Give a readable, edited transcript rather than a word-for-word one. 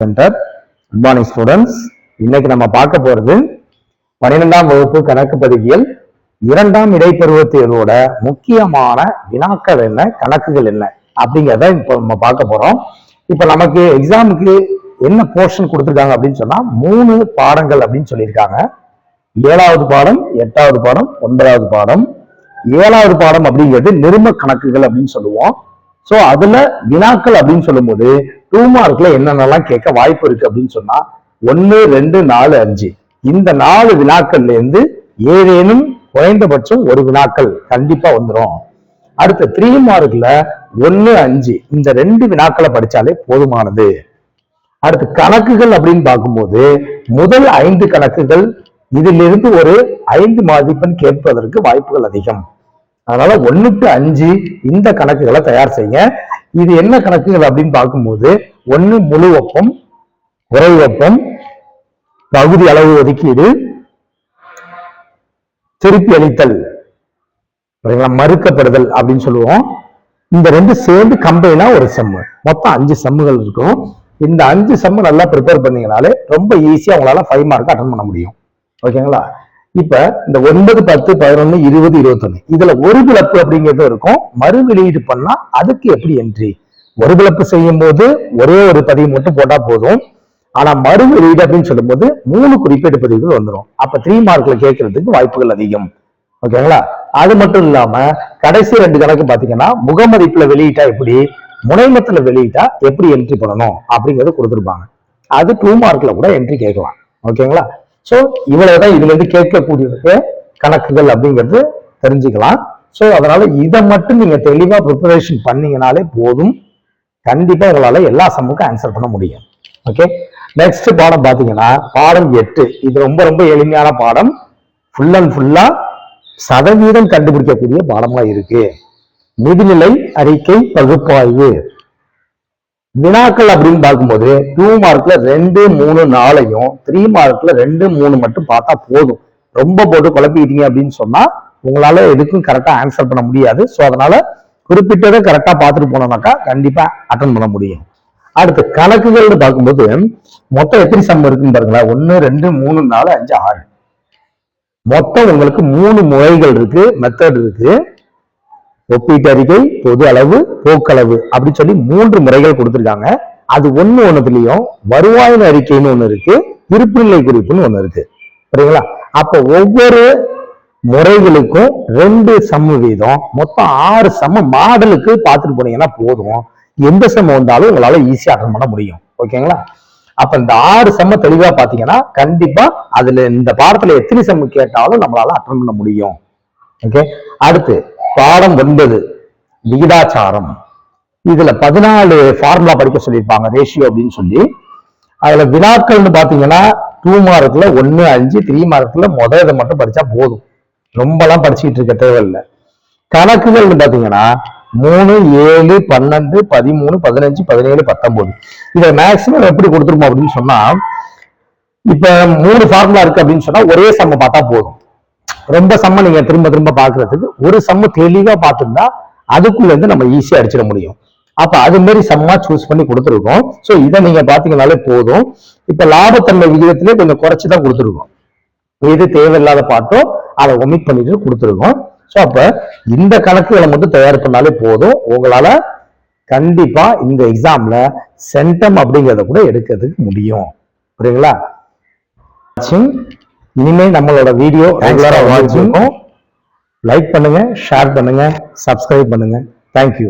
Centre. Good morning students. இன்னைக்கு நம்ம பார்க்க போறது 12ஆம் வகுப்பு கணக்கு பதிவியல் 2ஆம் இடைப்பருவ தேர்வோட முக்கியமான வினாக்கள் என்ன, கணக்குகள் என்ன அப்படிங்கிறத இப்போ நம்ம பார்க்க போறோம். இப்ப நமக்கு எக்ஸாமுக்கு என்ன போர்ஷன் கொடுத்துருக்காங்க அப்படின்னு சொன்னா 3 பாடங்கள் அப்படின்னு சொல்லியிருக்காங்க. 7வது பாடம், 8வது பாடம், 9வது பாடம். 7வது பாடம் அப்படிங்கிறது நிரும கணக்குகள் அப்படின்னு சொல்லுவோம். சோ அதுல வினாக்கள் அப்படின்னு சொல்லும் போது 2 மார்க்ல என்னென்னலாம் கேட்க வாய்ப்பு இருக்கு அப்படின்னு சொன்னா 1, 2, 4, 5 இந்த 4 வினாக்கள்ல இருந்து ஏதேனும் குறைந்தபட்சம் ஒரு வினாக்கள் கண்டிப்பா வந்துடும். அடுத்த 3 மார்க்ல 1, 5 இந்த 2 வினாக்களை படிச்சாலே போதுமானது. அடுத்து கணக்குகள் அப்படின்னு பார்க்கும்போது முதல் 5 கணக்குகள் இதிலிருந்து ஒரு 5 மதிப்பெண் கேட்பதற்கு வாய்ப்புகள் அதிகம். அதனால 1 to 5 இந்த கணக்குகளை தயார் செய்ய. இது என்ன கணக்குகள் அப்படின்னு பார்க்கும்போது 1 முழு வெப்பம், குறை வெப்பம், பகுதி அளவு ஒதுக்கீடு, திருப்பி அளித்தல், மறுக்கப்படுதல் அப்படின்னு சொல்லுவோம். இந்த 2 சேர்ந்து கம்பைனா ஒரு செம்மு, மொத்தம் 5 செம்முகள் இருக்கும். இந்த 5 செம்மு நல்லா ப்ரிப்பேர் பண்ணீங்கனாலே ரொம்ப ஈஸியா உங்களால 5 மார்க் அட்டன் பண்ண முடியும். ஓகேங்களா? இப்ப இந்த 9, 10, 11, 20, 21 இதுல ஒரு பிளப்பு அப்படிங்கிறது இருக்கும். மறு வெளியீடு பண்ணா அதுக்கு எப்படி என்ட்ரி? ஒரு பிளப்பு செய்யும் போது ஒரே ஒரு பதிவு மட்டும் போட்டா போதும். ஆனா மறு வெளியீடு அப்படின்னு சொல்லும் போது 3 குறிப்பேடு பதிவுகள் வந்துடும். அப்ப 3 மார்க்ல கேட்கறதுக்கு வாய்ப்புகள் அதிகம். ஓகேங்களா? அது மட்டும் இல்லாம கடைசி 2 கணக்கு பாத்தீங்கன்னா முகமதிப்புல வெளியிட்டா எப்படி, முனைமத்துல வெளியிட்டா எப்படி என்ட்ரி பண்ணணும் அப்படிங்கறது கொடுத்துருப்பாங்க. அது 2 மார்க்ல கூட என்ட்ரி கேட்கலாம். ஓகேங்களா? சோ இவ்வளவுதான் இதுல இருந்து கேட்கக்கூடிய கணக்குகள் அப்படிங்கிறது தெரிஞ்சுக்கலாம். சோ அதனால இதை மட்டும் நீங்க தெளிவா ப்ரிப்பரேஷன் பண்ணீங்கனாலே போதும். கண்டிப்பா உங்களால எல்லா சம்முக்கும் ஆன்சர் பண்ண முடியும். ஓகே, நெக்ஸ்ட் பாடம் பாத்தீங்கன்னா பாடம் 8. இது ரொம்ப ரொம்ப எளிமையான பாடம். ஃபுல் அண்ட் ஃபுல்லா சதவீதம் கண்டுபிடிக்கக்கூடிய பாடமா இருக்கு. நிதிநிலை அறிக்கை பகுப்பாய்வு வினாக்கள் அப்படின்னு பார்க்கும்போது 2 மார்க்ல 2, 3, 4யும் 3 மார்க்ல 2, 3 மட்டும் பார்த்தா போதும். ரொம்ப போட்டு குழப்பிட்டீங்க அப்படின்னு சொன்னா உங்களால எதுக்கும் கரெக்டா ஆன்சர் பண்ண முடியாது. ஸோ அதனால குறிப்பிட்டதை கரெக்டா பார்த்துட்டு போனோம்னாக்கா கண்டிப்பா அட்டன் பண்ண முடியும். அடுத்து கணக்குகள்னு பார்க்கும்போது மொத்தம் எத்தனை சம் இருக்குன்னு பாருங்களா. 1, 2, 3, 4, 5, 6 மொத்தம் உங்களுக்கு 3 முறைகள் இருக்கு, மெத்தட் இருக்கு. ஒப்பீட்டு அறிக்கை, பொது அளவு, போக்களவு அப்படி சொல்லி 3 முறைகள் கொடுத்திருக்காங்க. அது ஒண்ணுலயும் வருவாயின் அறிக்கைன்னு ஒண்ணு இருக்கு, இருப்புநிலை குறிப்புன்னு ஒண்ணு இருக்கு. சரிங்களா? அப்ப ஒவ்வொரு முறைகளுக்கும் 2 சம்மு வீதம், மொத்தம் 6 சம்ம மாடலுக்கு பார்த்துட்டு போனீங்கன்னா போதும். எந்த சம்ம வந்தாலும் உங்களால ஈஸியா அட்டன் பண்ண முடியும். ஓகேங்களா? அப்ப இந்த 6 சம்ம தெளிவா பாத்தீங்கன்னா கண்டிப்பா அதுல இந்த பாடத்துல எத்தனை சம்மு கேட்டாலும் நம்மளால அட்டன் பண்ண முடியும். ஓகே, அடுத்து பாடம் 9 விகிதாச்சாரம். இதுல 14 ஃபார்முலா படிக்க சொல்லியிருப்பாங்க, ரேஷியோ அப்படின்னு சொல்லி. அதுல வினாக்கள்னு பாத்தீங்கன்னா 2 மார்க்ல 1, 5, 3 மார்க்ல இதை மட்டும் படிச்சா போதும். ரொம்ப எல்லாம் படிச்சுட்டு இருக்க தேவையில்லை. கணக்குகள்னு பாத்தீங்கன்னா 3, 7, 12, 13, 15, 17, 19 இதை மேக்சிமம் எப்படி கொடுத்துருப்போம் அப்படின்னு சொன்னா, இப்ப 3 ஃபார்முலா இருக்கு அப்படின்னு சொன்னா ஒரே சம்ம பார்த்தா போதும். ரொம்ப சம்ம நீங்க திரும்ப திரும்ப பாக்குறதுக்கு ஒரு சம்ம தெளிவா பார்த்துருந்தா அதுக்குள்ள இருந்து நம்ம ஈஸியா அடிச்சிட முடியும். அப்ப அது மாதிரி சம்மா சூஸ் பண்ணி கொடுத்துருக்கோம். சோ இதை நீங்க பாத்தீங்கன்னாலே போதும். இப்ப லாபத்தன்மை விகிதத்திலே கொஞ்சம் குறைச்சுதான் கொடுத்துருக்கோம். எது தேவையில்லாத பாட்டோ அதை ஒமிட் பண்ணிட்டு கொடுத்துருக்கோம். சோ அப்ப இந்த கணக்குகளை மட்டும் தயார் பண்ணாலே போதும். உங்களால கண்டிப்பா இந்த எக்ஸாம்ல சென்டம் அப்படிங்கிறத கூட எடுக்கிறதுக்கு முடியும். புரியுங்களா? இனிமே நம்மளோட வீடியோ ரெகுலரா வாட்சிங் லைக் பண்ணுங்க, ஷேர் பண்ணுங்க, சப்ஸ்கிரைப் பண்ணுங்க. தேங்க்யூ.